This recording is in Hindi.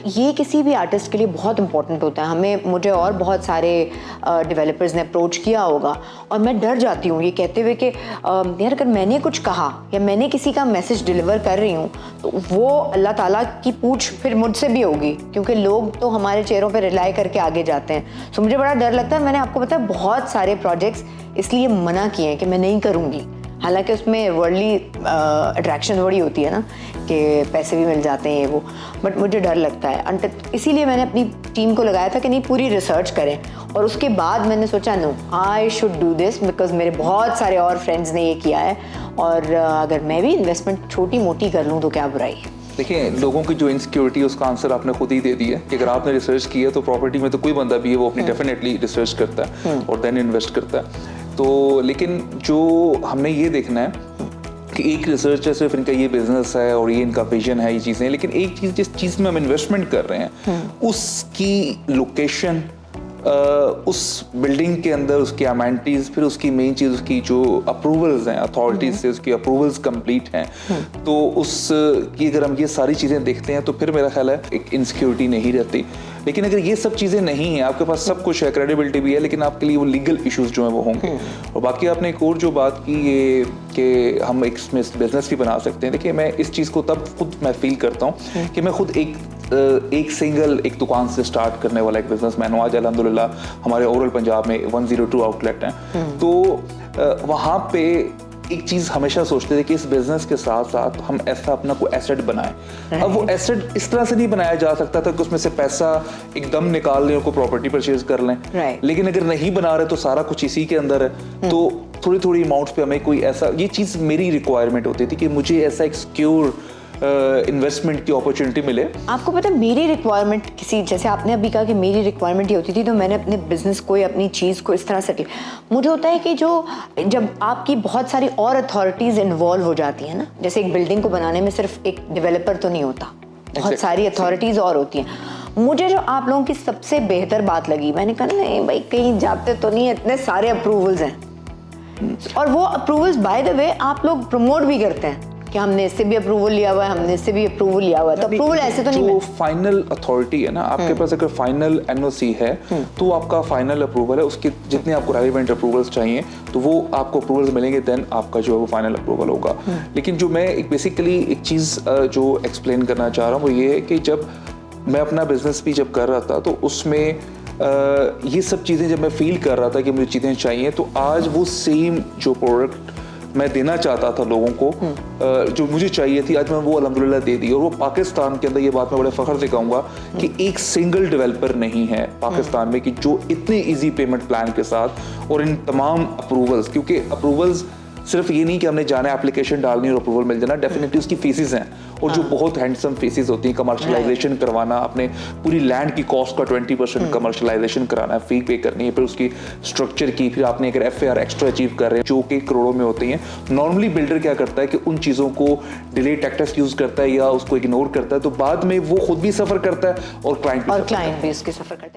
ये किसी भी आर्टिस्ट के लिए बहुत इंपॉर्टेंट होता है। मुझे और बहुत सारे डेवलपर्स ने अप्रोच किया होगा और मैं डर जाती हूँ ये कहते हुए कि यार अगर मैंने कुछ कहा या मैंने किसी का मैसेज डिलीवर कर रही हूँ तो वो अल्लाह ताला की पूछ फिर मुझसे भी होगी, क्योंकि लोग तो हमारे चेहरों पर रिलाई करके आगे जाते हैं। सो मुझे बड़ा डर लगता है। मैंने आपको पता है बहुत सारे प्रोजेक्ट्स इसलिए मना किए हैं कि मैं नहीं करूँगी, हालांकि उसमें वर्ल्डली अट्रैक्शन बड़ी होती है ना कि पैसे भी मिल जाते हैं ये वो, बट मुझे डर लगता है। इसीलिए मैंने अपनी टीम को लगाया था कि नहीं पूरी रिसर्च करें, और उसके बाद मैंने सोचा no I should do this because मेरे बहुत सारे और फ्रेंड्स ने ये किया है, और अगर मैं भी इन्वेस्टमेंट छोटी मोटी कर लूँ तो क्या बुराई है। देखिए, लोगों की जो इनसिक्योरिटी है उसका आंसर आपने खुद ही दे दिया कि अगर आपने रिसर्च की है तो प्रॉपर्टी में तो कोई बंदा भी है वो अपनी डेफिनेटली रिसर्च करता है और देन इन्वेस्ट करता है। तो लेकिन जो हमने ये देखना है कि एक रिसर्च है, सिर्फ इनका ये बिजनेस है और ये इनका विजन है, ये चीज़ें, लेकिन एक चीज़ जिस चीज़ में हम इन्वेस्टमेंट कर रहे हैं उसकी लोकेशन, उस बिल्डिंग के अंदर उसकी अमेनिटीज, फिर उसकी मेन चीज़ उसकी जो अप्रूवल्स हैं अथॉरिटीज से, उसकी अप्रूवल्स कंप्लीट हैं, तो उसकी अगर हम ये सारी चीज़ें देखते हैं तो फिर मेरा ख्याल है एक इनसिक्योरिटी नहीं रहती। लेकिन अगर ये सब चीज़ें नहीं हैं, आपके पास सब कुछ है, क्रेडिबिलिटी भी है, लेकिन आपके लिए वो लीगल इश्यूज जो हैं वो होंगे। और बाकी आपने एक और जो बात की ये कि हम एक बिजनेस भी बना सकते हैं। देखिए, मैं इस चीज़ को तब खुद मैं फील करता हूँ कि मैं खुद एक सिंगल एक दुकान से स्टार्ट करने वाला एक बिजनेसमैन हूँ। आज अल्हम्दुलिल्लाह हमारे ओवरऑल पंजाब में 102 आउटलेट हैं। तो वहाँ पे एक चीज़ हमेशा सोचते थे कि इस बिजनेस के साथ साथ हम ऐसा अपना कोई एसेट बनाएं। अब वो एसेट इस तरह से नहीं बनाया जा सकता था कि उसमें से पैसा एकदम निकाल लें और कोई प्रॉपर्टी परचेज कर लें। लेकिन अगर नहीं बना रहे तो सारा कुछ इसी के अंदर है, तो थोड़ी थोड़ी अमाउंट्स पे हमें कोई ऐसा, ये चीज़ मेरी रिक्वायरमेंट होती थी कि मुझे ऐसा एक सिक्योर इन्वेस्टमेंट की अपॉर्चुनिटी मिले। आपको पता है मेरी रिक्वायरमेंट किसी, जैसे आपने अभी कहा कि मेरी रिक्वायरमेंट ये होती थी, तो मैंने अपने बिजनेस को या अपनी चीज़ को इस तरह से मुझे होता है कि जब आपकी बहुत सारी और अथॉरिटीज़ इन्वॉल्व हो जाती हैं ना, जैसे एक बिल्डिंग को बनाने में सिर्फ एक डेवलपर तो नहीं होता, बहुत सारी अथॉरिटीज़ और होती हैं। मुझे जो आप लोगों की सबसे बेहतर बात लगी, मैंने कहा नहीं भाई कहीं जाते तो नहीं, इतने सारे अप्रूवल्स हैं, और वो अप्रूवल्स बाय द वे आप लोग प्रमोट भी करते हैं कि हमने इससे भी अप्रूवल लिया हुआ है, हमने इससे भी अप्रूवल लिया हुआ है। तो अप्रूवल ऐसे तो नहीं, जो फाइनल अथॉरिटी है ना आपके पास, अगर फाइनल एनओसी है तो आपका फाइनल अप्रूवल है, उसके जितने आपको रेलेवेंट अप्रूवल्स चाहिए तो वो आपको अप्रूवल्स मिलेंगे, देन आपका जो है वो फाइनल अप्रूवल होगा। लेकिन जो मैं एक बेसिकली एक चीज़ जो एक्सप्लेन करना चाह रहा हूँ वो ये है कि जब मैं अपना बिजनेस भी जब कर रहा था तो उसमें ये सब चीज़ें जब मैं फील कर रहा था कि मुझे चीज़ें चाहिए, तो आज वो सेम जो प्रोडक्ट मैं देना चाहता था लोगों को, जो मुझे चाहिए थी, आज मैं वो अल्हम्दुलिल्लाह दे दी। और वो पाकिस्तान के अंदर, ये बात मैं बड़े फख्र से कहूँगा कि एक सिंगल डेवलपर नहीं है पाकिस्तान में कि जो इतने इजी पेमेंट प्लान के साथ और इन तमाम अप्रूवल्स, क्योंकि अप्रूवल्स सिर्फ ये नहीं कि हमने जाना एप्लीकेशन डालनी और अप्रूवल मिल जाना, डेफिनेटली उसकी फीसेस हैं, और जो बहुत हैंडसम फीसेस होती हैं, कमर्शलाइजेशन करवाना, अपने पूरी लैंड की कॉस्ट का 20% कमर्शलाइजेशन कराना है, फी पे करनी है, फिर उसकी स्ट्रक्चर की, फिर आपने अगर FAR एक्स्ट्रा अचीव कर रहे हैं जो कि करोड़ों में होती हैं। नॉर्मली बिल्डर क्या करता है कि उन चीज़ों को डिले टैक्टिक्स यूज करता है या उसको इग्नोर करता है, तो बाद में वो खुद भी सफ़र करता है और क्लाइंट भी उसके सफ़र करते हैं।